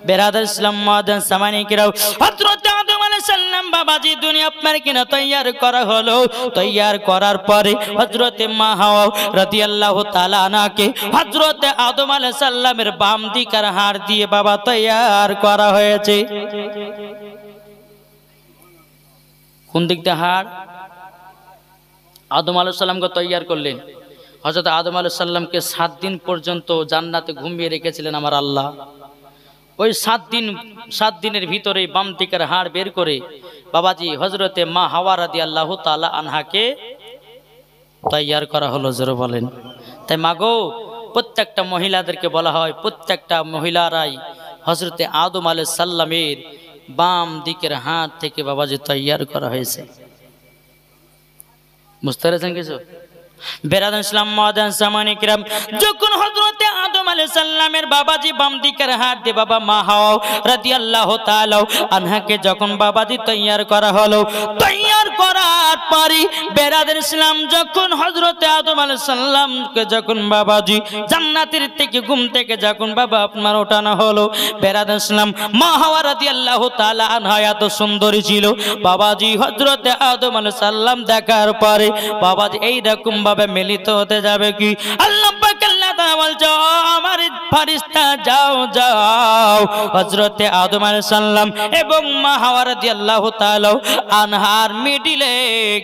বেরাদার ইসলাম মুআজ্জিন সামানি কিরাও হযরত আদম আলাইহিস সালাম বাবাজি দুনিয়া আপনার কিনা তৈয়ার করা হলো। তৈয়ার করার পরে হযরত মা হাওয়া রাদিয়াল্লাহু তাআলা আনহাকে হযরত আদম আলাইহিস সালামের বাম দিকের হাড় দিয়ে বাবা তৈয়ার করা হয়েছে। কোন দিক দিয়ে হাড়? আদম আলাইহিস সালামকে তৈয়ার করলেন। হযরত আদম আলাইহিস সালামকে 7 দিন পর্যন্ত জান্নাতে ঘুমিয়ে রেখেছিলেন আমার আল্লাহ। ওই 7 দিনের ভিতরে বাম দিকের হাড় বের করে বাবাজি হযরতে মা হাওয়া রাদিয়াল্লাহু তাআলা আনহাকে তৈয়ার করা হলো। জোরে বলেন। তাই মাগো প্রত্যেকটা মহিলাদেরকে বলা হয়, প্রত্যেকটা মহিলারাই হযরতে আদম আলাইহিস সালামের বাম দিকের হাড় থেকে বাবাজি তৈয়ার করা হয়েছে। বুঝতে পেরেছেন কিছু? বেরাদার ইসলাম মুআজ্জিন সামানি কিরাম যখন হযরতে আদম আলাইহিস সালামের বাবাজি বাম দিকের হাড় দিয়ে বাবা মা হাওয়া রাদিয়াল্লাহু তাআলা আনহাকে যখন বাবাজি তৈয়ার করা হলো, তৈয়ার করার পরে বেরাদার ইসলাম যখন হযরতে আদম আলাইহিস সালামকে যখন বাবাজি জান্নাতের থেকে ঘুম থেকে যখন বাবা আপনার ওঠানো হলো, বেরাদার ইসলাম মা হাওয়া রাদিয়াল্লাহু তাআলা আনহা এত সুন্দরী ছিল বাবাজি হযরতে আদম আলাইহিস সালাম দেখার পরে বাবাজি এই রকম মিলিত হতে যাবে কি? আল্লাহ পাক আল্লাহ তাআলা বলছে আমার ফেরেশতা যাও যাও হযরতে আদম আলাইহিস সালাম এবং মা হাওয়া রাদিয়াল্লাহু তাআলা আনহার মিডিলে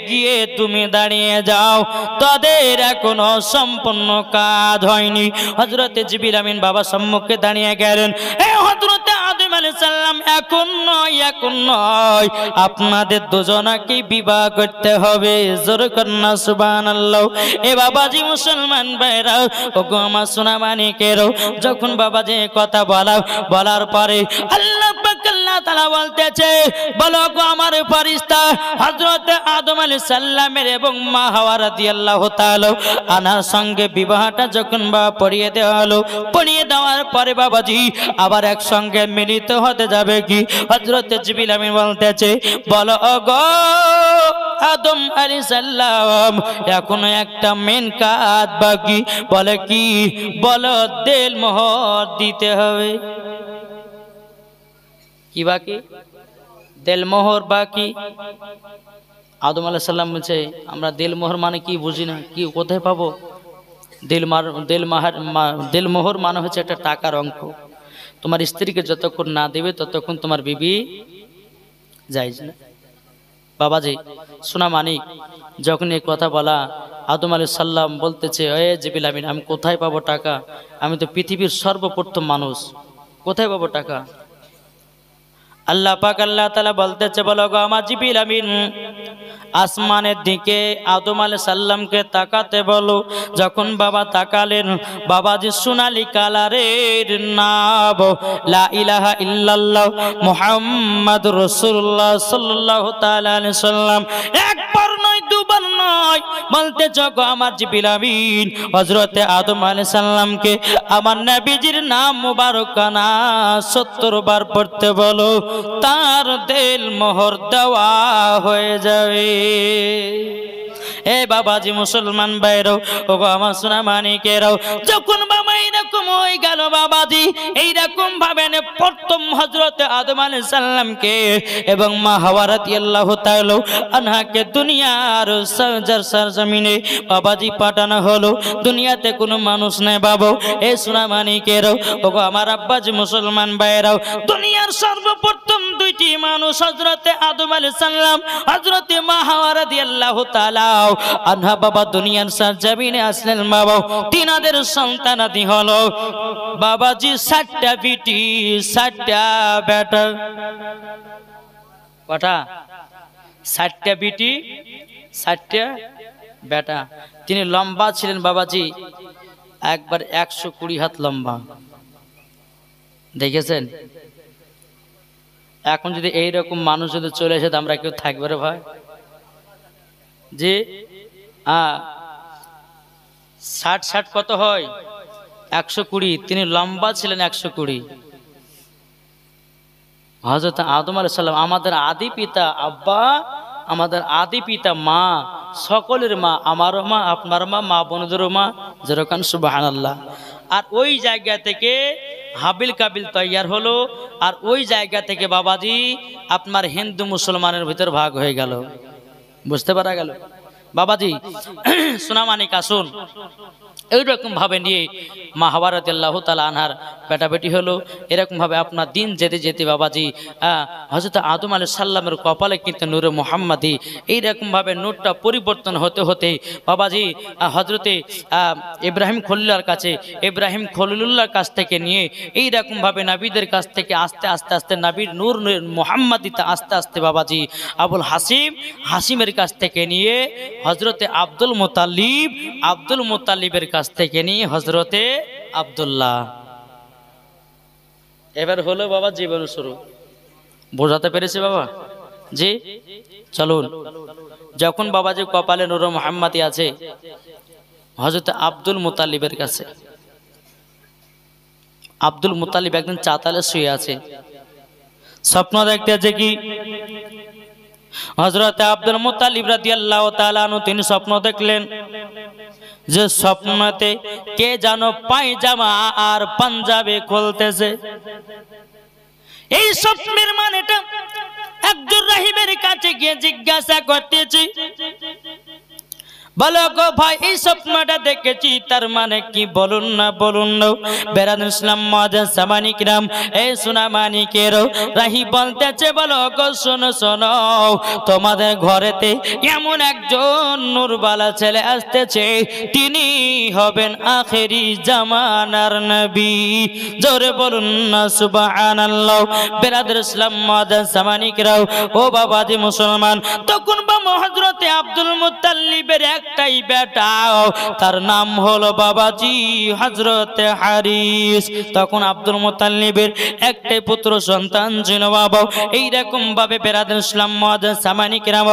গিয়ে তুমি দাঁড়িয়ে যাও, তাদের এখনো সম্পূর্ণ কাজ হয়নি। হযরতে জিবরিল আমিন বাবা সম্মুখে দাঁড়িয়ে গেলেন। এ হযরতে আদম আলাইহিস সালাম এখন নয় আপনাদের দুজনকে বিবাহ করতে হবে। জোরে কন্না সুবহানাল্লাহ। এ বাবাজি মুসলমান ভাইরা ওগো আমার সোনা মানিকেরও যখন বাবাজি কথা বলার পরে আল্লাহ পাক আল্লাহ তাআলা বলতেছে বলো গো আমার ফেরেশতা হযরত আদম আলাইহিস সালামের এবং মা হাওয়া রাদিয়াল্লাহু তাআলা আনার সঙ্গে বিবাহটা যখন পড়িয়ে দেওয়া হলো, পড়িয়ে দেওয়ার পরে বাবাজি আবার একসঙ্গে মিলিত হতে যাবে কি? হযরত জিবরিল আমিন বলতেছে বলো গো আদম আলাইহিস সালাম এখনো একটা মেন কাজ বাকি। বলে কি? বলো দেল মোহর দিতে হবে। কি বাকি? দেল মোহর বাকি। আদম আলাইহিস সালাম বলছে আমরা দেল মোহর মানে কি বুঝি না, কি কোথায় পাবো? দেল মোহর মানে হচ্ছে একটা টাকার অঙ্ক। তোমার স্ত্রীকে যতক্ষণ না দেবে ততক্ষণ তোমার বিবি যাইজ না। বাবাজি সোনা মানিক যখন এই কথা বলা আদম আলাইহিস সালাম বলতেছে এ জিবরিল আমিন আমি কোথায় পাবো টাকা? আমি তো পৃথিবীর সর্বপ্রথম মানুষ, কোথায় পাবো টাকা? আল্লাহ পাক আল্লাহ তাআলা বলতেছে বলো গো আমার জিবরিল আমিন আসমানের দিকে আদম আলাইহিস সালামকে তাকাতে বলো। যখন বাবা তাকালেন বাবাজি সোনালী কালারের নাম লা ইলাহা ইল্লাল্লাহ মুহাম্মাদুর রাসূলুল্লাহ সাল্লাল্লাহু তাআলা আলাইহি সাল্লাম একবার নয় দুবার নয় বলতেছে গো আমার জিবরিল আমিন হযরতে আদম আলাইহিস সালামকে আমার নবীজির নাম মুবারকানা 70 বার পড়তে বলো, তার দেল মোহর দেওয়া হয়ে যাবে। এ বাবাজি মুসলমান ভাইরাও ওগো আমার সোনা মানিকেরাও যখন বাবা এইরকম হয়ে গেল বাবাজি এইরকম ভাবে প্রথম হযরতে আদম আলাইহিস সালামকে এবং মা হাওয়া রাদিয়াল্লাহু তাআলা আনহাকে দুনিয়ার সরজমিনে বাবাজি পাঠানো হলো। দুনিয়াতে কোনো মানুষ নাই বাবা। এ সোনা মানিকেরাও ওগো আমার আব্বাজি মুসলমান ভাইরাও দুনিয়ার সর্বপ্রথম দুইটি মানুষ হযরতে আদম আলাইহিস সালাম হযরতে মা হাওয়া রাদিয়াল্লাহু তাআলা আনহা বাবা দুনিয়ার সরজমিনে আসলেন বাবা। তিনাদের সন্তানাদি হলো বাবাজি 7টা বিটি 7টা বেটা। কটা? 7টা বিটি 7টা বেটা। তিনি লম্বা ছিলেন বাবাজি একবার 120 হাত লম্বা। দেখেছেন? এখন যদি এইরকম মানুষ যদি চলে আসে আমরা কেউ থাকবে রে ভাই? যে 60 কত হয়? 120। তিনি লম্বা ছিলেন 120। হযরত আদম আলাইহিস সালাম আমাদের আদি পিতা আব্বা, আমাদের আদি পিতা মা, সকলের মা, আমারও মা, আপনার মা, মা বোনদেরও মা। যেরকম সুবহানাল্লাহ। আর ওই জায়গা থেকে হাবিল কাবিল তৈয়ার হলো, আর ওই জায়গা থেকে বাবাজি আপনার হিন্দু মুসলমানের ভিতর ভাগ হয়ে গেল। বুঝতে পারা গেল বাবাজি? সোনামানিক আসুন, এইরকম ভাবে নিয়ে মহাভারত আল্লাহ তাআলা আনহার বেটাবেটি হলো। এরকম ভাবে আপনার দিন যেতে যেতে বাবাজি হযরত আদম আলাইহিস সালামের কপালে কিন্তু নূরে মুহাম্মাদি এইরকম ভাবে নূরটা পরিবর্তন হতে হতে বাবাজি হযরতে ইব্রাহিম খলিলুল্লাহর কাছে, ইব্রাহিম খলিলুল্লাহর কাছ থেকে নিয়ে এইরকম ভাবে নবীদের কাছ থেকে আস্তে আস্তে আস্তে নবীর নূর মুহাম্মাদিতে আস্তে আস্তে বাবাজি আবুল হাসিমের কাছ থেকে নিয়ে হযরতে আব্দুল মুত্তালিবের কাছ থেকে নিয়ে হযরতে আব্দুল্লাহ। এবার হলো বাবা জীবন শুরু। বোঝাতে পেরেছি বাবা? জি চলুন। যখন বাবাজি কপালে নূর মুহাম্মাদি আছে হযরতে আব্দুল মুত্তালিবের কাছে, আব্দুল মুত্তালিব একদিন চাতালে শুয়ে আছে, স্বপ্ন দেখতে আছে কি হযরতে আব্দুল মুত্তালিব রাদিয়াল্লাহু তাআলা আনহু তিনি স্বপ্ন দেখলেন যে স্বপ্নতে কে যেন পায়জামা আর পাঞ্জাবি খুলতেছে। এই স্বপ্নের মানেটা একজন রাহিবের কাছে গিয়ে জিজ্ঞাসা করতেছি, বলো গো ভাই এই স্বপ্নটা দেখেছি তার মানে কি বলুন না বেরাদুল ইসলাম মুআজ্জাজ সামানি কিরাম এই সোনামানিকের রাহি বলতেছে, বলো গো শোনো শোনো, তোমাদের ঘরেতে এমন একজন নূরবালা ছেলে আসতেছে, তিনি হবেন আখেরি জামানার নবী। জোরে বলুন না সুবহানাল্লাহ। বেরাদুল ইসলাম মুআজ্জাজ সামানি কিরাম ও বাবাজি মুসলমান, তখন বাবা হযরতে আব্দুল মুত্তালিবের একটাই বেটা, তার নাম হলো বাবাজি হযরতে হারিস। তখন আব্দুল মুত্তালিবের একটাই পুত্র সন্তান ছিল বাবা। এইরকম ভাবে বেরাদুল ইসলাম মুআজ্জাজ সামানি কিরাম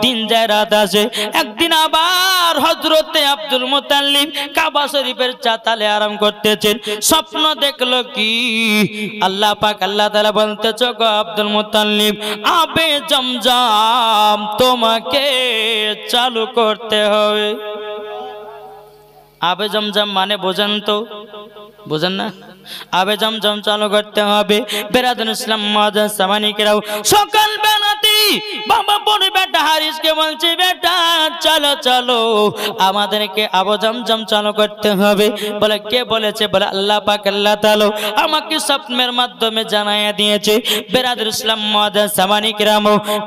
দিন যায় রাত আসে। একদিন আবার হযরতে আব্দুল মুত্তালিব কাবা শরীফের চাতালে আরাম করতেছেন, স্বপ্ন দেখলো কি আল্লাহ পাক আল্লাহ তাআলা বলতেছে, গো আব্দুল মুত্তালিব আবে জমজম তোমাকে চালু করতে হবে। আবে জমজম মানে বোঝেন তো? বোঝেন না? আবে জমজম চালু করতে হবে। বেরাদুল ইসলাম মুআজ্জাজ সামানি কিরাম সকাল বেলাতে বাবা বড় বেটা হারিসকে বলছে, বেটা চলো চলো আমাদেরকে আবে জমজম চালু করতে হবে। বলে কে বলেছে? বলে আল্লাহ পাক আল্লাহ তাআলা আমাকে স্বপ্নের মাধ্যমে জানাইয়া দিয়েছে। বেরাদুল ইসলাম মুআজ্জাজ সামানি কিরাম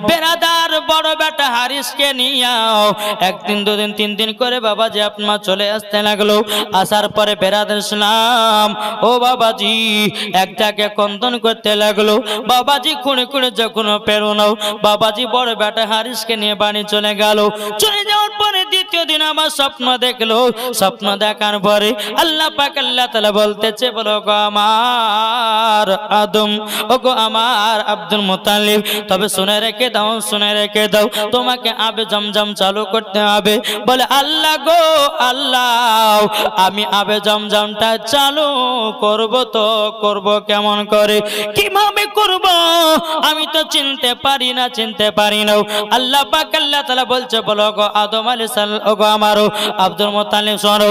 বেরাদার বড় বেটা হারিসকে নিয়ে একদিন দুদিন তিন দিন করে বাবাজি আপনার চলে আসতে লাগলো। আসার পরে বেরাদুল ইসলাম ও বাবাজি একটাকে কন্দন করতে লাগলো। বাবাজি খুঁড়ে খুঁড়ে যখন পেরোনো বাবাজি বড় বেটা হারিসকে নিয়ে বাড়ি চলে গেল। চলে যাওয়ার পরে দ্বিতীয় দিন আমার স্বপ্ন দেখলো। স্বপ্ন দেখার পরে আল্লাহ পাক আল্লাহ তাআলা বলতেছে, বলো গো আমার আদম, ও গো আমার আব্দুল মুত্তালিব, তবে শুনে রেখে দাও তোমাকে আবে জমজম চালু করতে হবে। বলে আল্লাহ গো আল্লাহ, আমি আবে জমজমটা চালু করব তো করব কেমন করে, কিভাবে করব আমি তো চিনতে পারি না। আল্লাহ পাক আল্লাহ তাআলা বলছে, বলো গো আদম আলাইহিস সালাম, ও গো আমারও আব্দুল মুত্তালিব শোনো,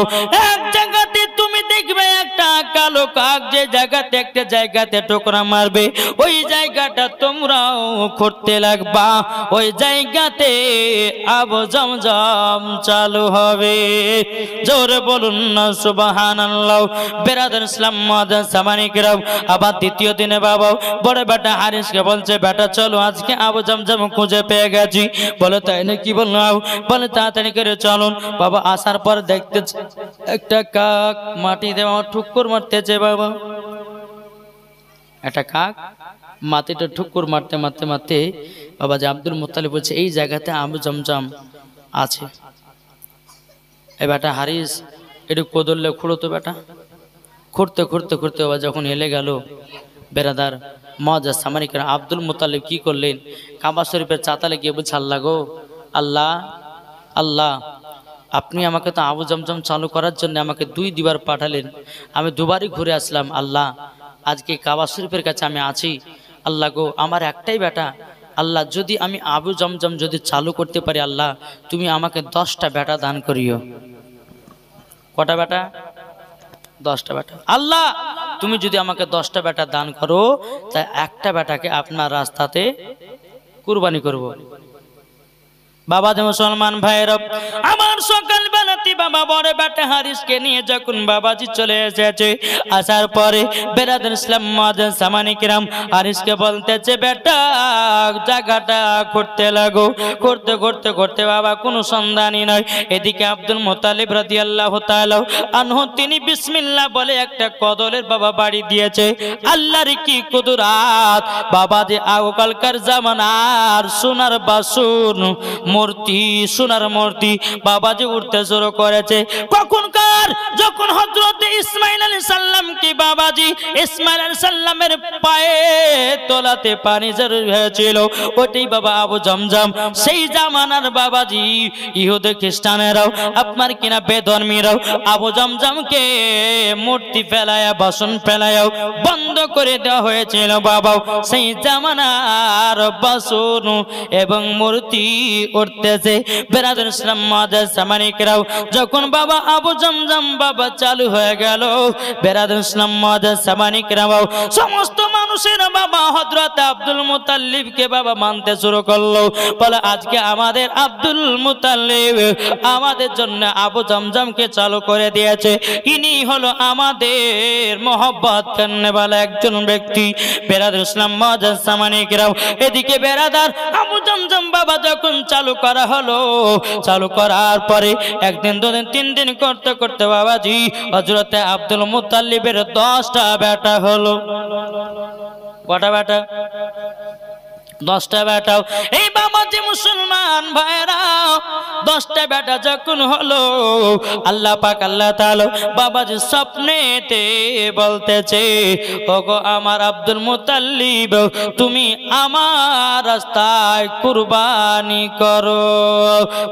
এক জায়গাতে তুমি দেখবে একটা কালো কাক যে জায়গাতে একটা জায়গাতে ঠোকরা মারবে, ওই জায়গাটা তোমরাও করতে লাগবা, ওই জায়গাতে আবে জমজম চালু হবে। জোরে বলুন না সুবহানাল্লাহ। বেরাদুল ইসলাম মুআজ্জাজ সামানি কিরাম আবার দ্বিতীয় দিনে বাবা বড় বেটা হারিসকে বলছে, বেটা চলো আজকে আবে জমজম খুঁজে পেয়ে গেছি। বলে তাই নাকি? বললাম। বলে তাড়াতাড়ি করে চলুন। বাবা আসার পর দেখতেছে একটা কাক মাটি দেওয়া ঠুকুর মারতেছে। বাবা একটা কাক মাটিটা ঠুকুর মারতে মারতে মারতে বাবা যে আব্দুল মুত্তালিব বলছে এই জায়গাতে আবে জমজম আছে। এই বেটা হারিস একটু কোদললে খুঁড়তো, বেটা খুঁড়তে খুঁড়তে খুঁড়তে বাবা যখন এলে গেল বেরাদার মুআজ্জাজ সামানি কিরাম আব্দুল মুত্তালিব কি করলেন, কাবা শরীফের চাতালে গিয়ে বলছে, আল্লাহ গো আল্লাহ আল্লাহ, আপনি আমাকে তো আবে জমজম চালু করার জন্য আমাকে 2 দিবার পাঠালেন, আমি দুবারই ঘুরে আসলাম। আল্লাহ আজকে কাবা শরীফের কাছে আমি আছি। আল্লাহ গো আমার একটাই বেটা, আল্লাহ যদি আমি আবে জমজম যদি চালু করতে পারি, আল্লাহ তুমি আমাকে 10টা বেটা দান করিও। কটা বেটা? 10টা বেটা। আল্লাহ তুমি যদি আমাকে 10টা বেটা দান করো তাই একটা বেটাকে আপনার রাস্তাতে কুরবানি করব। বাবা যে মুসলমান ভাইরা আমার সকাল বেলাতে বাবা বড় বেটা হারিসকে নিয়ে যখন বাবাজি চলে এসেছে, আসার পরে বেরাদার ইসলাম মুআজ্জিন সামানি কিরাম হারিসকে বলতেছে, বেটা জায়গাটা করতে লাগো। করতে করতে করতে বাবা কোনো সন্ধানই নয়। এদিকে আব্দুল মুত্তালিব রাদিয়াল্লাহু তাআলা আনহু তিনি বিসমিল্লাহ বলে একটা কদলের বাবা বাড়ি দিয়েছে। আল্লাহর কি কুদরাত! বাবা যে আগকালকার জামানার সোনার বাসন মূর্তি, সোনার মূর্তি বাবাজি উঠতে শুরু করেছে। কখনকার যখন হযরত ইসমাঈল আলাইহিস সালামকে বাবাজি ইসমাঈল আলাইহিস সালামের পায়ে তলাতে পানি জরুর হয়েছিল, ওটাই বাবা আবু জমজম। সেই জামানার বাবাজি ইহুদি খ্রিস্টানেরাও আপনার কিনা বেধর্মীরাও আবু জমজমকে মূর্তি ফেলায়া বাসন ফেলায়াও বন্ধ করে দেওয়া হয়েছিল। বাবাও সেই জামানার বাসন এবং মূর্তি উঠতেছে। বেরাদার ইসলাম মুআজ্জিন সামানি কিরাম যখন বাবা আবু জমজম বাবা চালু হয়ে গেল, বেরাদার ইসলাম মুআজ্জিন সামানি কিরাম সমস্ত মানুষের বাবা হযরত আব্দুল মুত্তালিবকে বাবা মানতে শুরু করলো। বলে আজকে আমাদের আব্দুল মুত্তালিব আমাদের জন্য আবু জমজমকে চালু করে দিয়েছে। ইনি হলো আমাদের মহব্বত করনে वाला একজন ব্যক্তি। বেরাদার ইসলাম মুআজ্জিন সামানি কিরাম এদিকে বেরাদার আবু জমজম বাবা যখন চালু করা হলো, চালু করার পরে একদিন দুদিন তিন দিন করতে করতে বাবাজি হযরত আব্দুল মুত্তালিবের 10টা বেটা হলো। কটা বেটা? 10টা বেটা। এই বাবাজি মুসলমান ভাইরা 10টা বেটা যখন হলো, আল্লাহ পাক আল্লাহ তাআলা বাবাজি স্বপ্নেতে বলতেছে, ওগো আমার আব্দুল মুত্তালিব তুমি আমার রাস্তায় কুরবানি করো,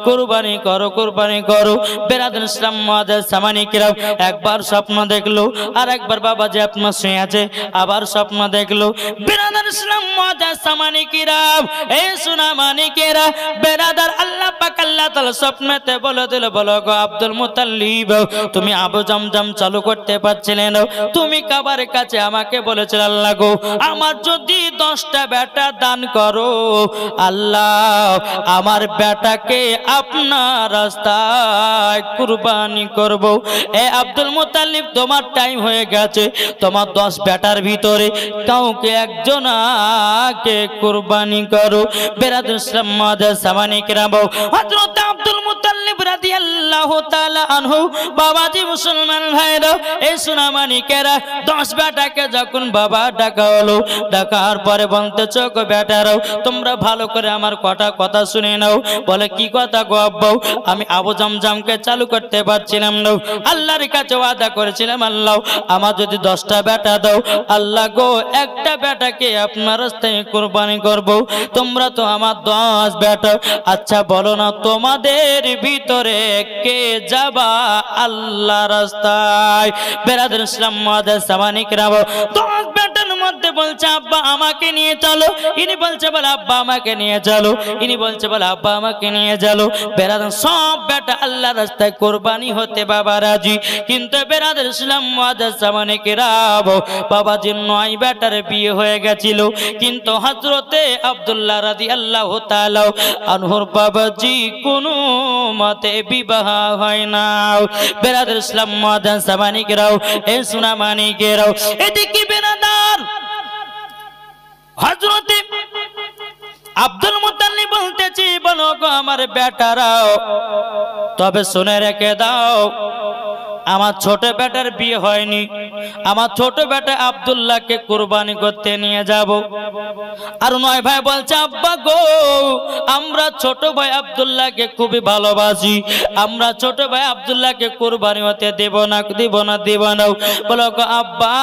কুরবানি করো, কুরবানি করো। বেরাদার ইসলাম মুআজ্জিন সামানি কিরাম একবার স্বপ্ন দেখলো, আর একবার বাবাজি আপনার শুয়ে আছে আবার স্বপ্ন দেখলো। বেরাদার ইসলাম মুআজ্জিন সামানি কিরাম এই সোনা মানিকেরা বেরাদার আল্লাহ পাক আল্লাহ তাআলা স্বপ্নেতে বলে দিল, বলো গো আব্দুল মুত্তালিব তুমি আবু জমজম চালু করতে পারছিলে না, তুমি কাবার কাছে আমাকে বলেছিলে আল্লাহ গো আমার যদি 10টা বেটা দান করো, আল্লাহ আমার বেটাকে আপনার রাস্তায় কুরবানি করব। এ আব্দুল মুত্তালিব তোমার টাইম হয়ে গেছে, তোমার 10 বেটার ভিতরে কাউকে একজনকে কুরবানি করো। বেরাদার ইসলাম মুআজ্জিন সামানি কিরাম হযরত আব্দুল মুত্তালিব রাদিয়াল্লাহু তাআলা আনহু বাবাজি মুসলমান ভাইরা এই সোনা মানিকেরা 10 বেটাকে যখন বাবা ডাকা হলো, ডাকার পরে বলতেছ গো বেটারাও তোমরা ভালো করে আমার কথা শুনে নাও। বলে কি কথা গো আব্বা? আমি আবু জমজমকে চালু করতে পারছিলাম না, আল্লাহর কাছে ওয়াদা করেছিলাম আল্লাহ আমার যদি 10টা বেটা দাও, আল্লাহ গো একটা বেটাকে আপনার রাস্তায় কুরবানি করব। তোমরা তো আমার 10 বেটা, আচ্ছা বলো না তোমাদের ভিতরে কে যাবা আল্লাহ রাস্তায়? বেরাদার ইসলাম মুআজ্জিন সামানি কিরাম 10 বেটার মধ্যে বলছে আব্বা আমাকে নিয়ে চলো, ইনি বলছে বলে আব্বা আমাকে নিয়ে চলো, ইনি বলছে বলে আব্বা আমাকে নিয়ে চলো। বেরাদার সব বেটা আল্লাহ রাস্তায় কুরবানি হতে বাবা রাজি, কিন্তু বেরাদার ইসলাম মুআজ্জিন সামানি কিরাম বাবাজি 9 বেটার বিয়ে হয়ে গেছিল, কিন্তু হযরতে আব্দুল্লাহ রাদিয়াল্লাহু তাআলা আনহুর বাবাজি কোনো মতে বিবাহ হয় না। বেরাদার ইসলাম মুআজ্জিন সামানি কিরাম এই সোনা মানিকেরাও এদিকে বেরাদার হযরতে আব্দুল মুত্তালিব বলতেছি বলো গো আমার বেটারাও তবে শুনে রেখে দাও আমার ছোট বেটার বিয়ে হয়নি, আমার ছোট বেটা আব্দুল্লাহকে কুরবানি করতে নিয়ে যাব। আর 9 ভাই বলছে আব্বা গো আমরা ছোট ভাই আব্দুল্লাহকে খুবই ভালোবাসি, আমরা ছোট ভাই আব্দুল্লাহকে কুরবানি হতে দেব না, দেব না, দেব না। বলো গো আব্বা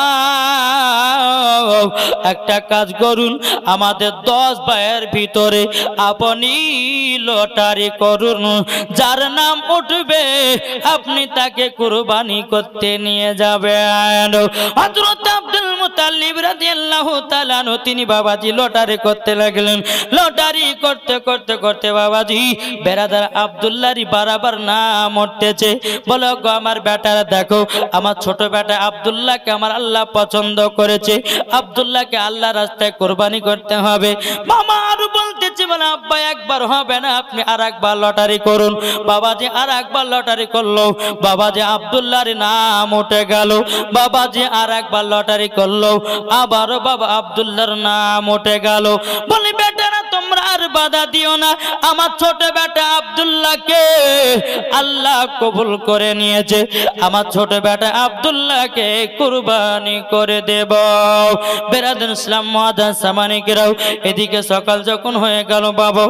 একটা কাজ করুন, আমাদের 10 ভাইয়ের ভিতরে আপনি লটারি করুন, যার নাম উঠবে আপনি তাকে কুরবানি কুরবানি করতে নিয়ে যাবেন। হযরত আব্দুল মুত্তালিব রাদিয়াল্লাহু তাআলা আনহু তিনি বাবাজি লটারি করতে লাগলেন। লটারি করতে করতে করতে বাবাজি বেরাদার আব্দুল্লাহরই বারবার নাম উঠতেছে। বলো গো আমার বেটারা, দেখো আমার ছোট বেটা আব্দুল্লাহকে আমার আল্লাহ পছন্দ করেছে, আব্দুল্লাহকে আল্লাহ রাস্তায় কুরবানি করতে হবে। মামা আরো বলতেছে, বলে আব্বা একবার হবে না, আপনি আর একবার লটারি করুন। বাবাজি আর একবার লটারি করলো, বাবাজি আব্দুল্লাহর নাম উঠে গেল। বাবাজি আর একবার লটারি করলো, আবারও বাবা আব্দুল্লাহর নাম উঠে গেল। বলি বেটারা তোমরা আর বাধা দিও না, আমার ছোট বেটা আব্দুল্লাহকে আল্লাহ কবুল করে নিয়েছে, আমার ছোট বেটা আব্দুল্লাহকে কুরবানি করে দেব। বেরাদার ইসলাম মুআজ্জাজ সামানিকেরাও এদিকে সকাল যখন হয়ে গেল বাবা,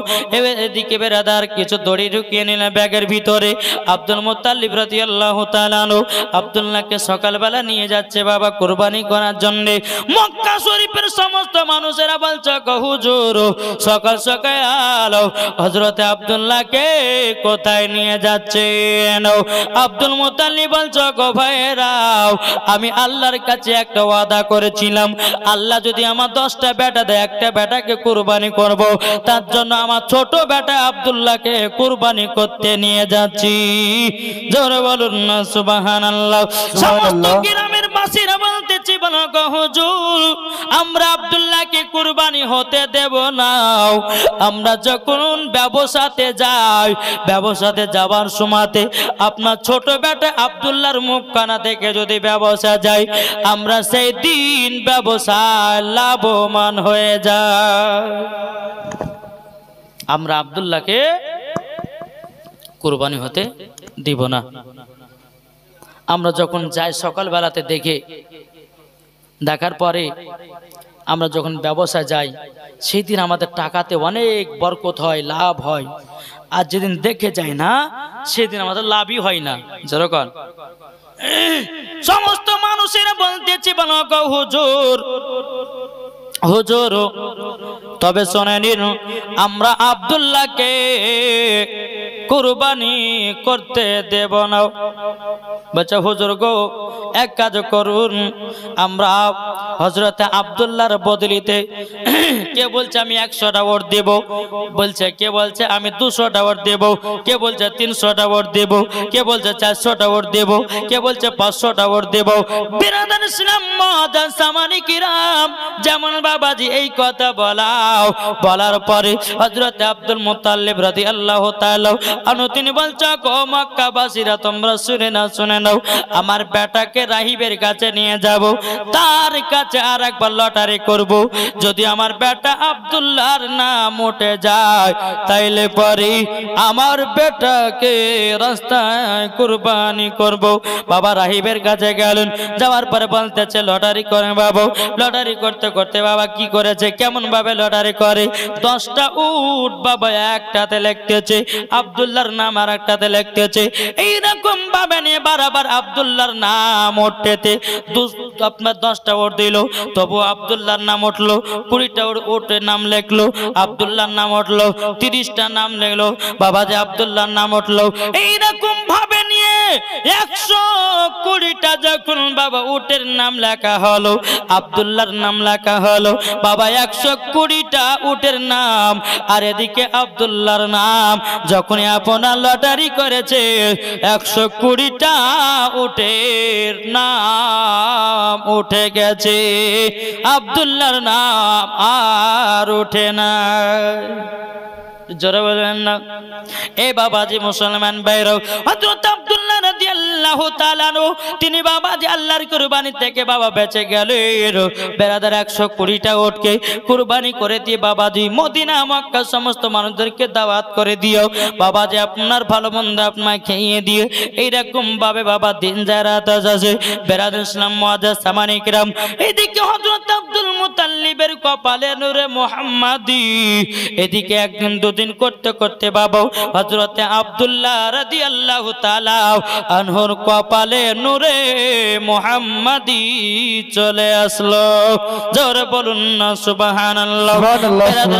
এদিকে বেরাদার কিছু দড়ি ঢুকিয়ে নিলেন ব্যাগের ভিতরে। আব্দুল মুত্তালিব রাদিয়াল্লাহু তাআলা আনহু আব্দুল্লাহকে সকালবেলা নিয়ে যাচ্ছে বাবা কুরবানি করার জন্য। মক্কা শরীফের সমস্ত মানুষেরা বলছে হুজুর সকাল সকাল হযরত আব্দুল্লাহকে কোথায় নিয়ে যাচ্ছেন? আব্দুল মুত্তালিব বলছে গো ভাইরাও, আমি আল্লাহর কাছে একটা ওয়াদা করেছিলাম, আল্লাহ যদি আমার 10টা বেটা দেয়, একটা বেটাকে কুরবানি করব, তার জন্য আমার ছোট বেটা আব্দুল্লাহকে কুরবানি করতে নিয়ে যাচ্ছি। জোরে বলুন না সুবহানাল্লাহ। সমস্ত গ্রামের বাসীরা বলতেছি, বলো গো হুজুর আমরা আব্দুল্লাহকে কুরবানি হতে দেব না। আমরা যখন ব্যবসাতে যাই, ব্যবসাতে যাবার সময়তে আপনার ছোট বেটা আব্দুল্লাহর মুখখানা থেকে যদি ব্যবসা যায়, আমরা সেই দিন ব্যবসায় লাভবান হয়ে যাই। আমরা আব্দুল্লাহকে কুরবানি হতে দিব না। আমরা যখন যাই সকালবেলাতে দেখার পরে আমরা যখন ব্যবসায় যাই, সেই দিন আমাদের টাকাতে অনেক বরকত হয়, লাভ হয়। আর যেদিন দেখে যাই না, সেদিন আমাদের লাভই হয় না। যেরকম সমস্ত মানুষেরা বলতেছে, বলো গো হুজুর হুজুর তবে শোনেন, আমরা আব্দুল্লাহকে কুরবানি করতে দেব না। বলছে হুজুর গো এক কাজ করুন, আমরা হযরত আব্দুল্লাহর বদলিতে কে বলছে আমি 100টা ভোট দেব, বলছে কে বলছে আমি 200টা ভোট দেব, কে বলছে 300টা ভোট দেব, কে বলছে 400টা ভোট দেব, কে বলছে 500টা ভোট দেব। বিরাদার ইসলাম মুআজ্জাজ সামানিকিরাম যেমন বাবাজি এই কথা বলার পরে হযরত আব্দুল মুত্তালিব রাদিয়াল্লাহু তাআলা আনহু তিনি বলছে গো মক্কাবাসীরা তোমরা শুনে নাও, আমার বেটাকে রাহিবের কাছে নিয়ে যাব, তার কাছে আর একবার লটারি করব। যদি আমার বেটা আব্দুল্লাহর নাম উঠে যায়, তাইলে পরে আমার বেটাকে রাস্তায় কুরবানি করব। বাবা রাহিবের কাছে গেলেন, যাওয়ার পরে বলতেছে লটারি করে বাবা। লটারি করতে করতে বাবা কি করেছে, কেমন ভাবে লটারি করে, 10টা উট বাবা একটাতে লিখতেছে, আব্দুল্লাহর নাম আর একটাতে লিখতেছে। এইরকম ভাবে নিয়ে বারবার আব্দুল্লাহর নাম উঠতেতে আপনার 10টা উট দিল, তবু আব্দুল্লাহর নাম উঠলো। 20টা উটের নাম লিখলো, আব্দুল্লাহর নাম উঠলো। 30টা নাম লিখলো, বাবা যে আব্দুল্লাহর নাম উঠলো। এইরকম ভাবে নিয়ে 120টা যখন বাবা উটের নাম লেখা হলো, আব্দুল্লাহর নাম লেখা হলো, বাবা 120টা উটের নাম আর এদিকে আব্দুল্লাহর নাম যখনই আপনার লটারি করেছে, 120টা উটের নাম উঠে গেছে, আব্দুল্লাহর নাম আর উঠে না। জোরে বলবেন না। এ বাবাজি মুসলমান ভাইরাও, হযরত আব্দুল্লাহ রাদিয়াল্লাহু তাআলা আনহু তিনি বাবাজি আল্লাহর কুরবানি থেকে বাবা বেঁচে গেলেন। বেরাদার 120টা উটকে কুরবানি করে দিয়ে বাবাজি মদিনা মক্কা সমস্ত মানুষদেরকে দাওয়াত করে দিও, বাবাজি আপনার ভালো মন্দ আপনাকে খেয়ে দিয়ে এইরকম ভাবে বাবা দিন যায় রাত আসে। বেরাদার ইসলাম মুআজ্জাজ সামানিকরাম এদিকে হযরত আব্দুল মুত্তালিবের কপালে নূরে মুহাম্মাদি, এদিকে একদিন দুদিন করতে করতে বাবা হযরত আব্দুল্লাহ রাদিয়াল্লাহু তাআলা আনহুর কপালে নূরে মুহাম্মাদি চলে আসলো। জোরে বলুন না সুবহানাল্লাহ।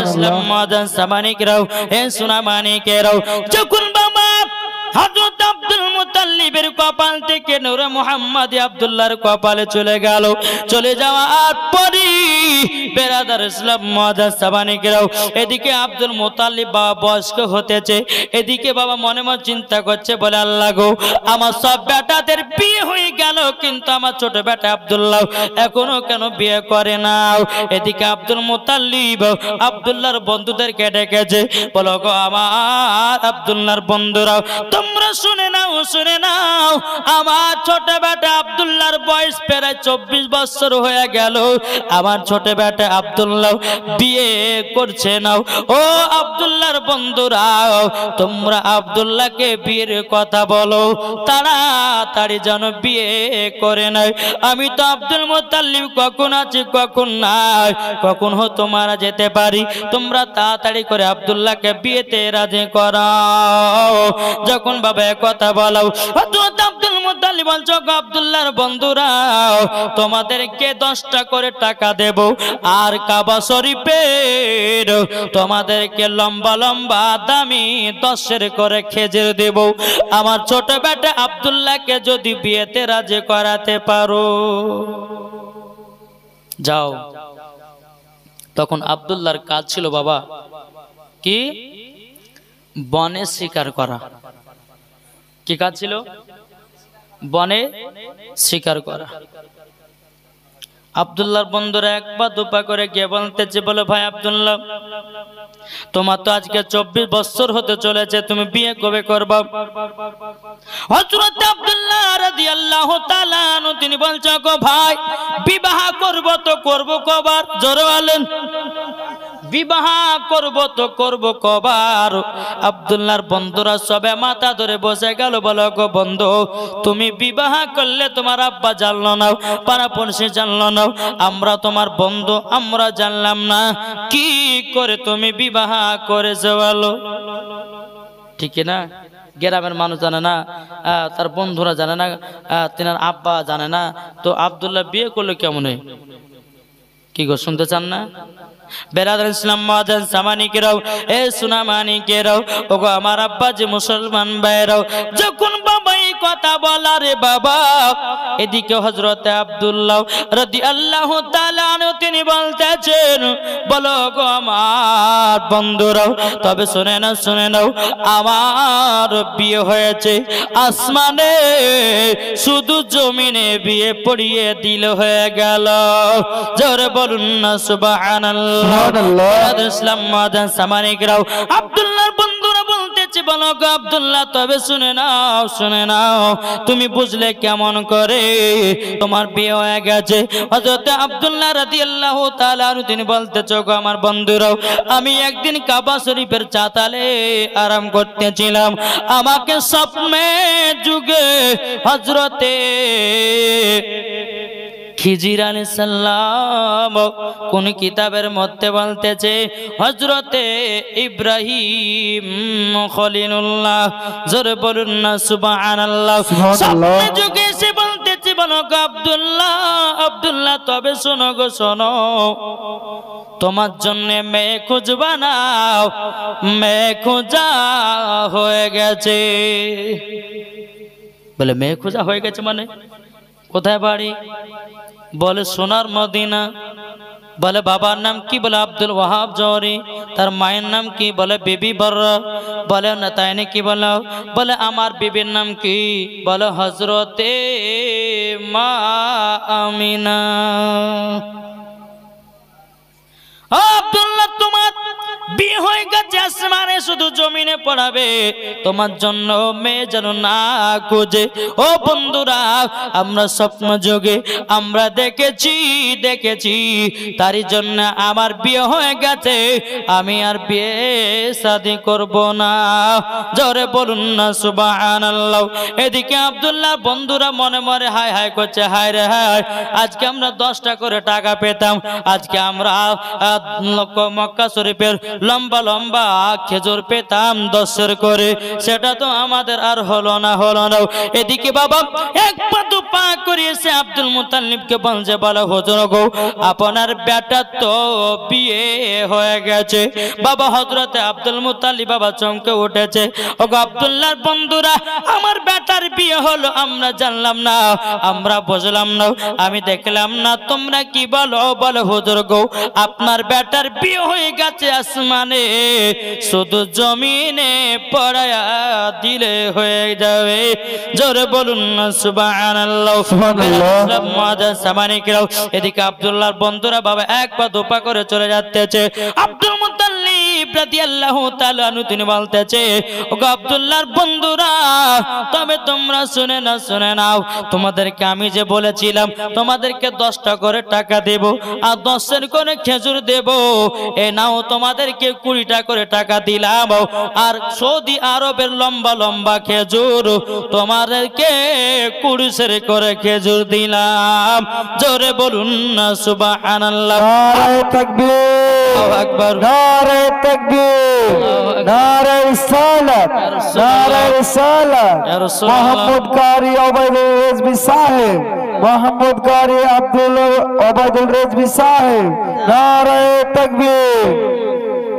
ইসলাম মুআজ্জাজ সামানিকরাও এ সুনামানিকেরাও যখন বাবা হযরত আব্দুল মুত্তালিব মুতাল্লিবের কপাল থেকে নূরে মুহাম্মদী আব্দুল্লাহর কপালে চলে গেল। চলে যাওয়ার পরই বেরাদার ইসলাম মুআজ্জাজ সামানিকেরাও, এদিকে আব্দুল মুতাল্লিব বাবা বয়স্ক হতেছে, এদিকে বাবা মনে মনে চিন্তা করছে, বলে আল্লাহ গো, আমার সব বেটাদের বিয়ে হয়ে গেল, কিন্তু আমার ছোট বেটা আব্দুল্লাহ এখনো কেন বিয়ে করে না? এদিকে আব্দুল মুতাল্লিব আব্দুল্লাহর বন্ধুদেরকে ডেকেছে, বলো গো আমার আব্দুল্লাহর বন্ধুরাও, তোমরা শুনে নাও, শুনে নাও, আমার ছোট বেটা আব্দুল্লাহর বয়স প্রায় 24 বছর হয়ে গেল, আমার ছোট বেটা আব্দুল্লাহ বিয়ে করছে না। ও আব্দুল্লাহর বন্ধুরাও, তোমরা আব্দুল্লাহকে বিয়ের কথা বলো, তাড়াতাড়ি যেন বিয়ে করে নাই। আমি তো আব্দুল মুতাল্লিব কখন আছি কখন নাই, কখন হয়তো মারা যেতে পারি, তোমরা তাড়াতাড়ি করে আব্দুল্লাহকে বিয়েতে রাজি করাও। যখন বাবা কথা বলাও, আব্দুল মুতাল্লিব বলছো, আব্দুল্লাহর বন্ধুরাও, তোমাদেরকে 10টা করে টাকা দেব, আর কাবা শরীফের তোমাদেরকে লম্বা লম্বা দামি 10 করে খেজুর দেব, আমার ছোট বেটা আব্দুল্লাহকে যদি বিয়েতে রাজি করাতে পারো। যাও। তখন আব্দুল্লাহর কাজ ছিল বাবা কি? বনে শিকার করা। কি কাজ ছিল? বনে শিকার করা। আব্দুল্লাহর বন্ধুরা একবার দুপা করে গিয়ে বলতেছে, বলে ভাই আব্দুল্লাহ, তোমার তো আজকে 24 বছর হতে চলেছে, তুমি বিয়ে কবে করবা? হযরত আব্দুল্লাহ রাদিয়াল্লাহু তাআলা আনহু তিনি বলছেন, গো ভাই, বিবাহ করব তো করব কবার? জোরে বলেন, বিবাহ করব তো করব কবার? আব্দুল্লাহর বন্ধুরা সবে মাথা ধরে বসে গেল, বলো গো বন্ধু, তুমি বিবাহ করলে তোমার আব্বা জানলো না, পাড়া পড়শি জানলো না, আমরা তোমার বন্ধু আমরা জানলাম না, কি করে তুমি বিবাহ করেছো বলো? ঠিক না? গ্রামের মানুষ জানে না, তার বন্ধুরা জানে না, তিনার আব্বা জানে না, তো আব্দুল্লাহ বিয়ে করলো কেমন? কি গো, শুনতে চান না? বেরাদার ইসলাম মুআজ্জাজ সামানিকেরাও, এ সুনামানিকেরাও, ওগো আমার আব্বা যে মুসলমান ভাইরাও, যখন বাবা এই কথা বলা রে বাবা, এদিকে হযরতে আব্দুল্লাহ রাদিয়াল্লাহু তাআলা আনহু তিনি বলতেছেন, বলো গো আমার বন্ধুরাও, তবে শুনে নাও, শুনে নাও, আমার বিয়ে হয়েছে আসমানে, শুধু জমিনে বিয়ে পড়িয়ে দিল হয়ে গেল। জোরে বলুন না সুবহানাল্লাহ। ইসলাম মুআজ্জাজ সামানিকেরাও, আব্দুল্লাহর বন্ধুরা বলতেছে, বলো গো আব্দুল্লাহ, তবে শুনে নাও, শুনে নাও, তুমি বুঝলে কেমন করে তোমার বিয়ে হয়ে গেছে? হযরত আব্দুল্লাহ রাদিয়াল্লাহু তাআলা আনহু তিনি বলতেছে, গো আমার বন্ধুরাও, আমি একদিন কাবা শরীফের চাতালে আরাম করতেছিলাম, আমাকে স্বপ্নে যুগে হযরতে খিজির আলাইহিস সালাম কোন কিতাবের মধ্যে বলতেছে, হযরতে ইব্রাহিম খলিলুল্লাহ, জোরে বলুন না সুবহানাল্লাহ, স্বপ্নে যুগে এসে বলতেছে, বলো গো আব্দুল্লাহ, আব্দুল্লাহ, তবে শোনো গো শোনো, তোমার জন্য মেয়ে খুঁজবা নাও, মেয়ে খোঁজা হয়ে গেছে। বলে মেয়ে খোঁজা হয়ে গেছে মানে? কোথায় বাড়ি? বলে সোনার মদিনা। বলে বাবার নাম কি? বলে আব্দুল ওয়াহাব জহরি। তার মায়ের নাম কি? বলে বিবি বর্রা। বলে না তাই নাকি? বলে আমার বিবির নাম কি? বলে হযরতে মা আমিনা। আব্দুল্লাহ, তোমার বিয়ে হয়ে গেছে আসমানে, শুধু জমিনে পড়াবে, তোমার জন্য মেয়ে যেন না খুঁজে। ও বন্ধুরা, আমরা স্বপ্ন যোগে আমরা দেখেছি, তারই জন্য আমার বিয়ে হয়ে গেছে, আমি আর বিয়ে শাদী করব না। জোরে বলুন না সুবহানাল্লাহ। এদিকে আব্দুল্লাহ বন্ধুরা মনে মনে হায় হায় করছে, হায় রে হায়, আজকে আমরা 10টা করে টাকা পেতাম, আজকে আমরা মক্কা শরীফের লম্বা লম্বা খেজুর পেতাম 10 করে, সেটা তো আমাদের আর হলো না। এদিকে বাবা এক পা দু পা করিয়েছে, আব্দুল মুতাল্লিবকে বলছে, বলো হুজুর গো আপনার বেটা তো বিয়ে হয়ে গেছে। বাবা হযরতে আব্দুল মুতাল্লিব বাবা চমকে উঠেছে। ওগো আব্দুল্লাহর বন্ধুরা, আমার বেটার বিয়ে হলো আমরা জানলাম না, আমরা বুঝলাম না, আমি দেখলাম না, তোমরা কি বলো? বলো হুজুর গো আপনার বেটার বিয়ে হয়ে গেছে আসমানে, শুধু জমিনে পড়ায়া দিলে হয়ে যাবে। জোরে বলুন না সুবহানাল্লাহ। এদিকে আব্দুল্লাহর বন্ধুরা বাবা এক পা দুপা করে চলে যাচ্ছে। আব্দুল মুতাল্লিব রাদিয়াল্লাহু তাআলা আনহু তিনি বলতেছে, ওগো আব্দুল্লাহর বন্ধুরা, তবে তোমরা শুনে নাও, তোমাদেরকে আমি যে বলেছিলাম তোমাদেরকে 10টা করে টাকা দেব আর 10 করে খেজুর দেব, এ নাও তোমাদেরকে 20টা করে টাকা দিলাম, আর সৌদি আরবের লম্বা লম্বা খেজুর তোমাদেরকে 20 করে খেজুর দিলাম। জোরে বলুন না সুবহানাল্লাহ। নারে তাকবীর, আল্লাহু আকবার, নারে তাকবীর, নারে রিসালাত, নারে রিসালাত। মোহাম্মদ কারি ওবায়দুল রেজভী সাহেব, মোহাম্মদ কারি আব্দুল ওবায়দুল রেজভী সাহেব, নারে তাকবীর।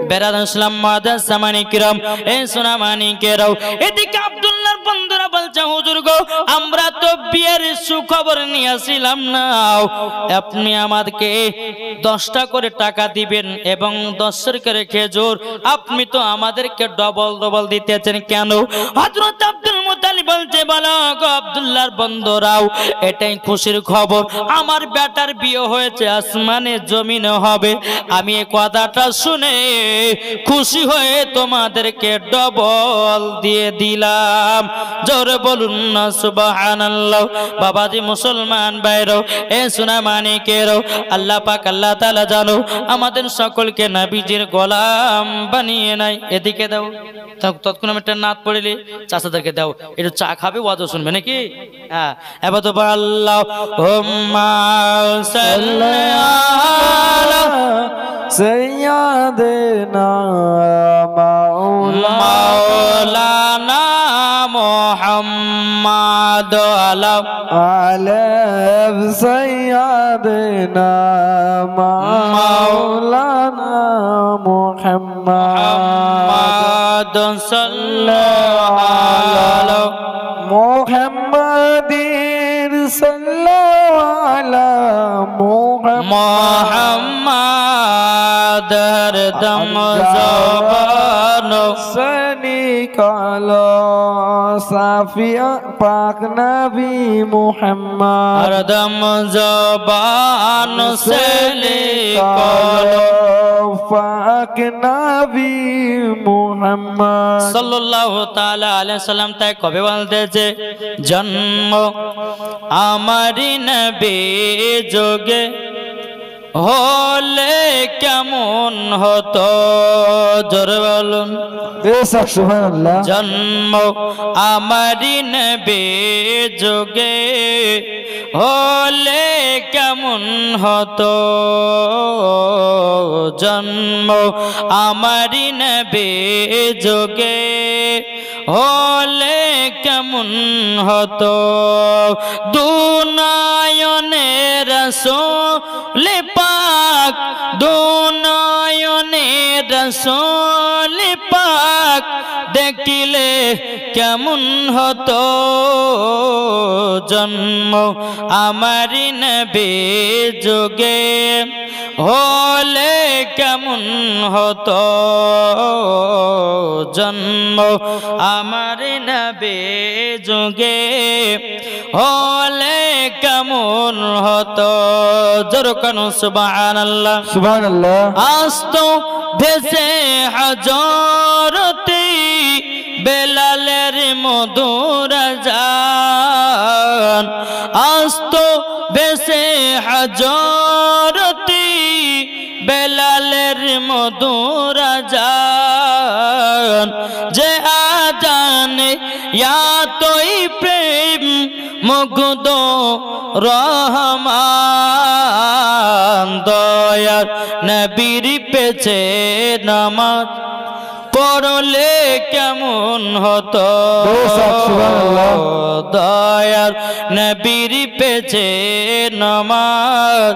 বেরাদান ইসলাম মাদাস সামানি কিরাম, এ সোনা মানিকেরাও, এদিকে আব্দুল্লাহর বন্ধুরা বলছে, হুজুর গো আমরা তো বিয়ের সুখবর নিয়ে আসিলাম না, আপনি আমাদেরকে 10টা করে টাকা দিবেন এবং 10 করে খেজুর, আপনি তো আমাদেরকে ডবল দিতেছেন কেন? হযরত আব্দুল মুতালিব বলছে, বলো গো আব্দুল্লাহর বন্ধুরাও, এটাই খুশির খবর, আমার বেটার বিয়ে হয়েছে, আসমানে জমিনে হবে। আমি এই কথাটা শুনে খুশি হয়ে তোমাদেরকে ডবল দিয়ে দিলাম। জোরে বলুন না সুবহানাল্লাহ। বাবাজি মুসলমান ভাইরা, এ সোনা মানিকেরও, আল্লাহ পাক আল্লাহ তাআলা জানো আমাদের সকলকে নবীজির গোলাম বানিয়ে নাই। এদিকে দাও, তৎক্ষণ আমি একটা নাত পড়িলে চাচাদেরকে দাও, একটু চা খাবে, ওয়াজ শুনবে নাকি? হ্যাঁ, এবার তো আল্লাহুম্মা সাল্লি আলা সাইয়্যিদিনা মাওলানা মুহাম্মাদ আলা সাইয়্যিদিনা মাওলানা মুহাম্মাদ সাল্লাল্লাহু আলা মুহাম্মাদিন সাল্লাল্লাহু আলা মুহাম্মাদ হরদম জবান সনি কালো সাফিয়া পাক নবী মুহাম্মদ হরদম জবান সে লিখলো পাক নবী মুহাম্মদ সাল্লাল্লাহু তাআলা আলাইহি সাল্লাম। তাই কবে বলতেছে, জন্ম আমারি নবী যোগে হলে কেমন হতো? জোরে বলুন, সুবহানাল্লাহ। জন্ম আমারি নবী যোগে হলে কেমন হতো? জন্ম আমারি নবী যোগে হলে কেমন হতো? দুনয়নে রাসূল পাক, দুনয়নে রাসূল পাক দেখিলে কেমন হতো? জন্ম আমারি নবী যোগে হলে কেমন হতো? জন্ম আমারি নবী যোগে হলে কেমন হতো? জোরকান সুবহানাল্লাহ, সুবহানাল্লাহ। আস্তো ভেসে হযরতে বেলালের মধুর আযান, আস্তো ভেসে হযরতে বেলালের মধুর আযান, যে আযানে ইয়াতই প্রেম মুগ্ধ রহমান, দয়ার নবীর পেছে নামাজ পড়লে কেমন হতো সুবহানাল্লাহ। দয়ার নবীর পেছে নামাজ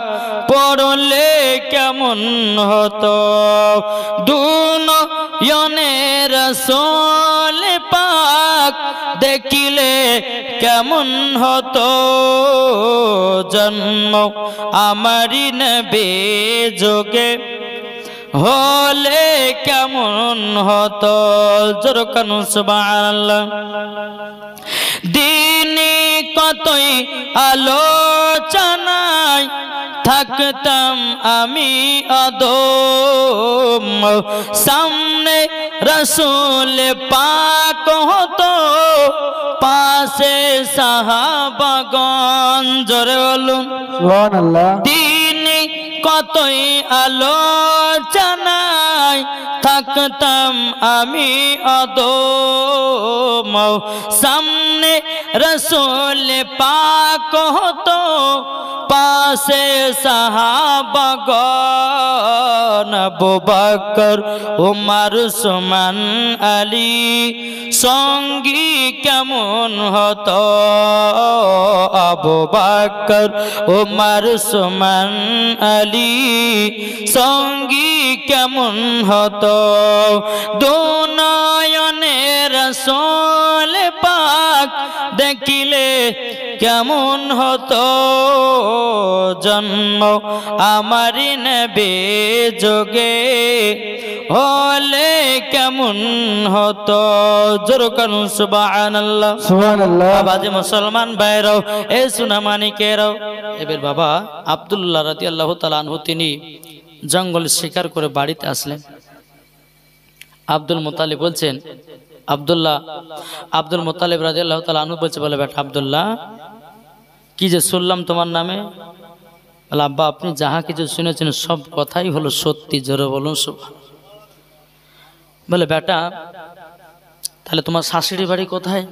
পড়লে কেমন হতো দুনয়নে রাসূল পাক দেখিলে কেমন হতো জন্ম আমারি নবী যোগে হলে কেমন হতো জোরে কানুন সুবহানাল্লাহ দিনে কতই আলোচনায় থাকতাম আমি আদম সামনে রাসূল পাক হতো পাশে সাহাবাগণ জোরে বলুন সুবহানাল্লাহ। দিনে কতই আলোচনায় থাকতাম আমি আদম সামনে রাসূল পাক হতো পাশে সাহাবাগণ আবু বকর উমর উসমান আলী সঙ্গী কেমন হতো আবু বকর উমর উসমান আলী সঙ্গী কেমন হতো দুনয়নে রাসূল পাক দেখিলে কেমন হতো জন্ম আমারি নবী যোগে হলে কেমন হতো জোরে কানুন সুবহানাল্লাহ সুবহানাল্লাহ। বাবাজি মুসলমান ভাইরাও এ সুনামানিকেরাও এবার বাবা আব্দুল্লাহ রাদিয়াল্লাহু তাআলা আনহু তিনি জঙ্গল শিকার করে বাড়িতে আসলেন আব্দুল মুত্তালিব বলছেন আব্দুল মুত্তালিব রাদিয়াল্লাহু তাআলা আনহু বলছে বলে বেটা আব্দুল্লাহ কি যে শুনলাম তোমার নামে বলে আব্বা আপনি যাহা কিছু শুনেছেন সব কথাই হলো সত্যি জোরে বলুন সুবহানাল্লাহ বলে বেটা তাহলে তোমার শাশুড়ি বাড়ি কোথায়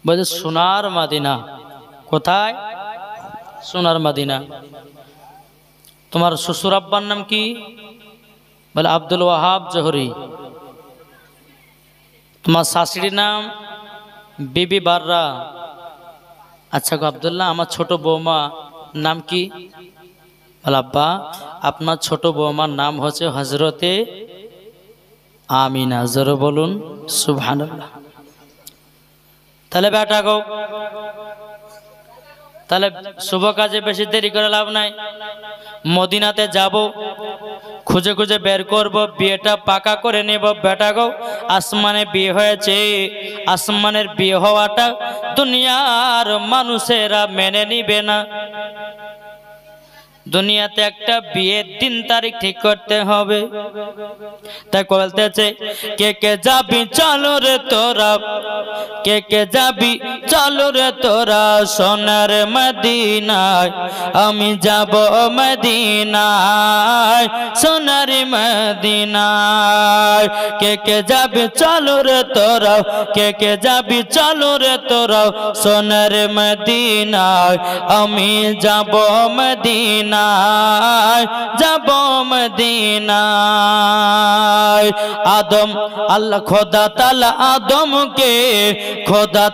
বলে সোনার মদিনা কোথায় সোনার মদিনা তোমার শ্বশুর আব্বার নাম কি বলে আব্দুল ওয়াহাব জোহরি তোমার শাশুড়ির নাম বিবি বাররা আচ্ছা গো আব্দুল্লাহ আমার ছোট বৌমা নাম কি বলে আব্বা আপনার ছোট বৌমার নাম হচ্ছে হযরতে আমিনা জোরে বলুন সুবহানাল্লাহ তাহলে বেটা গো তাহলে শুভ কাজে বেশি দেরি করে লাভ নাই মদিনাতে যাব খুঁজে খুঁজে বের করব বিয়েটা পাকা করে নেব বেটা গো আসমানে বিয়ে হয়েছে আসমানের বিয়ে হওয়াটা দুনিয়ার মানুষেরা মেনে নিবে না দুনিয়াতে একটা বিয়ের দিন তারিখ ঠিক করতে হবে তাই বলতেছে কে কে যাবি চলো রে তোরা কে কে যাবি চলো রে তোরা সোনার মদিনায় আমি যাব মদিনায় সোনার মদিনায় কে কে যাবি চলো রে তোরা কে কে যাবি চলো রে তোরা সোনার মদিনায় আমি যাব মদিনায় যাব মদিনায় আদম আল্লাহ খোদা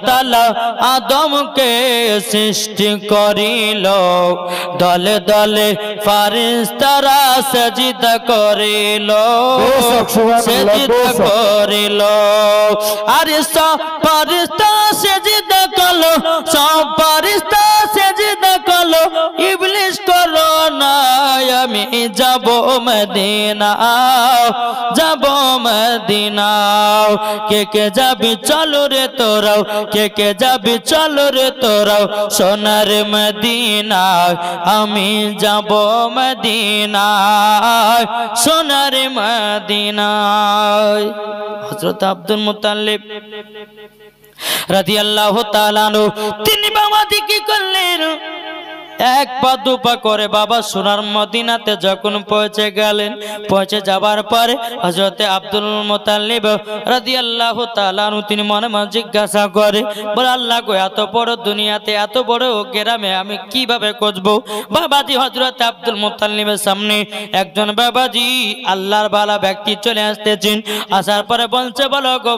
তাআলা আদমকে সৃষ্টি করিল দলে দলে ফারিস্তারা সাজদা করিল আরে সব ফারিস্তা সাজদা করলো সব ফারিস্তা সাজদা করলো ইবলিস করলো না আমি যাব মদিনা যাব মদিনা কে কে যাবি চলো রে তোরাও কে কে যাবি চলো রে তোরাও সোনার মদিনা আমি যাব মদিনা সোনার মদিনা হযরত আব্দুল মুত্তালিব রাদিয়াল্লাহু তাআলা আনহু তিনি বাবাজি কি করলেন এক পা দুপা করে বাবা সোনার মদিনাতে যখন পৌঁছে গেলেন, পৌঁছে যাবার পরে হযরতে আব্দুল মুতাল্লিব রাদিয়াল্লাহু তাআলা আনহু তিনি মনে মনে জিজ্ঞাসা করে, বলে আল্লাহ গো, এত বড় দুনিয়াতে এত বড় গ্রামে আমি কিভাবে খুঁজবো? বাবাজি হযরতে আব্দুল মুতাল্লিবের সামনে একজন বাবাজি আল্লাহর বালা ব্যক্তি চলে আসতেছেন। আসার পরে বলছে, বলো গো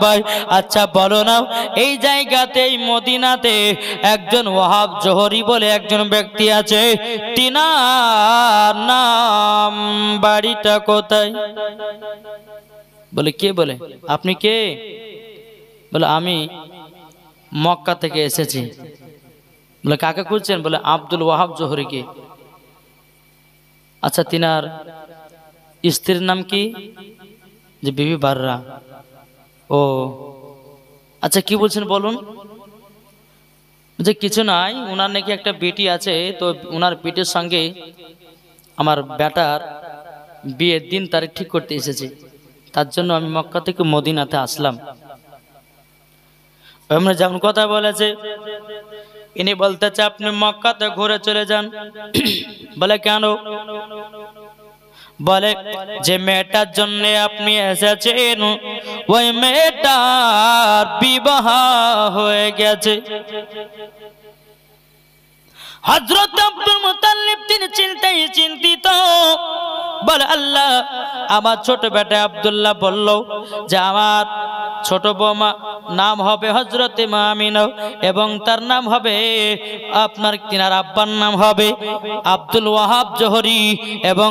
ভাই, আচ্ছা বলো না, এই জায়গাতে এই মদিনাতে একজন ওয়াহাব জোহরি বলে একজন ব্যক্তি আছে, তিনার নাম বাড়িটা কোথায়? বলে কে? বলে আপনি কে? বলে আমি মক্কা থেকে এসেছি। বলে কাকে খুঁজছেন? বলে আব্দুল ওয়াহাব জোহরিকে। আচ্ছা তিনার স্ত্রীর নাম কি? যে বিবি বাররা। ও আচ্ছা কি বলছেন বলুন। যে কিছু নাই, ওনার নাকি একটা বেটি আছে, তো ওনার বেটির সঙ্গে আমার বেটার বিয়ের দিন তারিখ ঠিক করতে এসেছে, তার জন্য আমি মক্কা থেকে মদিনাতে আসলাম। আমরা যেমন কথা বলেছে, ইনি বলতেছে আপনি মক্কাতে ঘুরে চলে যান। বলে কেন? বলে যে মেয়েটার জন্য আপনি এসেছেন ওই মেয়েটার বিবাহ হয়ে গেছে। হযরত আব্দুল মুতাল্লিব তিনি চিন্তিত। বলে আল্লাহ, আমার ছোট বেটা আব্দুল্লাহ বলল যে আমার ছোট বৌমা নাম হবে হযরতে মা আমিনা এবং তার নাম হবে আপনার তিনার আব্বার নাম হবে আব্দুল ওয়াহাব জোহরি এবং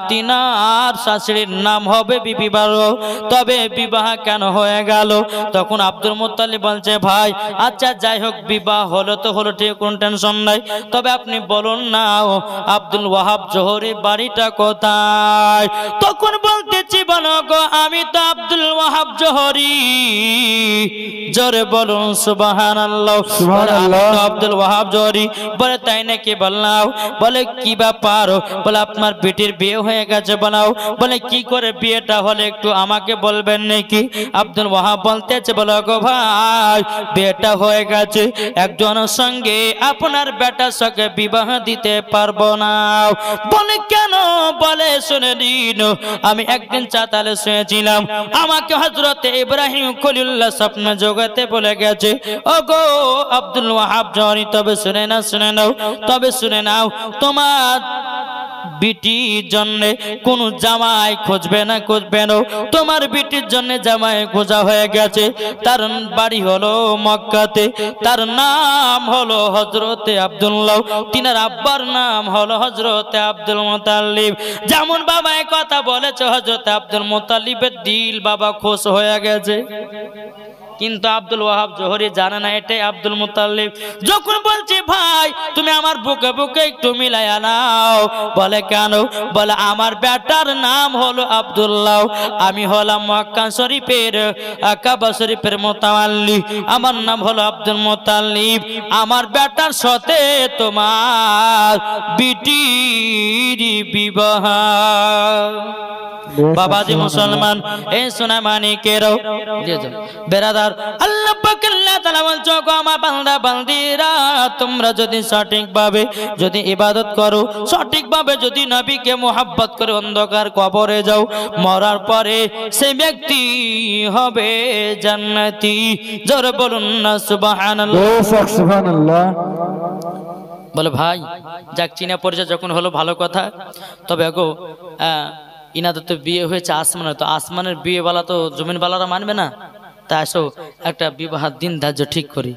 তিনার শাশুড়ির নাম হবে বিবি বারো। তবে বিবাহ কেন হয়ে গেল? তখন আব্দুল মুত্তালিব বলছে, ভাই আচ্ছা যাই হোক, বিবাহ হলো তো হলো, ঠিক কোন টেনশন নাই, তবে আপনি বলুন না আব্দুল ওয়াহাব জোহরি বাড়িটা কোথায়? তখন বলতেছি, বলো গো, আমি তো আব্দুল ওয়াহাব জোহরি। জোরে বলুন সুবহানাল্লাহ। আব্দুল ওয়াহাব জোহরি। বলে তাই নাকি? বললাম। বলে কি ব্যাপার? বলে আপনার বেটির বিয়ে হয়ে গেছে। বলাও। বলে কি করে বিয়েটা হলে একটু আমাকে বলবেন নাকি? আব্দুল ওয়াহাব বলতেছে, বলো গো ভাই, বিয়েটা হয়ে গেছে, একজনের সঙ্গে আপনার বেটার সঙ্গে বিবাহ দিতে পারবো না। বলে কেন? বলে শুনে দিন, আমি একদিন চাতালে শুয়েছিলাম, আমাকে হযরতে ইব্রাহিম খলিলুল্লাহ স্বপ্নে জগতে বলে গেছে, ও গো আব্দুল ওয়াহাব জোহরি, তবে শুনে নাও, তোমার বিটির জন্য কোন জামাই খুঁজবে না, তোমার বিটির জন্য জামাই খোঁজা হয়ে গেছে। তার বাড়ি হলো মক্কাতে, তার নাম হলো হযরতে আব্দুল্লাহ, তিনার আব্বার নাম হলো হযরতে আব্দুল মুতাল্লিব। যেমন বাবা এই কথা বলেছে, হযরতে আব্দুল মুতাল্লিবের দিল বাবা খুশ হয়ে গেছে, কিন্তু আব্দুল ওয়াহাব জোহরি জানে না এটাই আব্দুল মুতাল্লিব। যখন বলছে, ভাই তুমি আমার বুকে বুকে একটু মিলাইয়া নাও। বলে কেন? বলে আমার বেটার নাম হলো আব্দুল্লাহ, আমি হলাম মক্কা শরীফের কাবা শরীফের মুতাওয়াল্লি, আমার নাম হলো আব্দুল মুতাল্লিব, আমার বেটার সাথে তোমার বিটির বিবাহ। বাবাজি মুসলমান, এই সোনা মানিকেরও বেরাদার, আল্লাহ পাক আল্লাহ তাআলা বলছে, আমার বান্দা বান্দিরা, তোমরা যদি সঠিকভাবে যদি ইবাদত করো, সঠিকভাবে যদি নবীকে মুহাব্বত করে অন্ধকার কবরে যাও, মরার পরে সেই ব্যক্তি হবে জান্নাতি। জোরে বলুন না সুবহানাল্লাহ। বলে ভাই যাক, চিনা পরিচয় যখন হলো ভালো কথা, তবে গো ইনাদের তো বিয়ে হয়েছে আসমানে, তো আসমানের বিয়ে বালা তো জমিন বালারা মানবে না, তা আসো একটা বিবাহ দিন ধার্য ঠিক করি।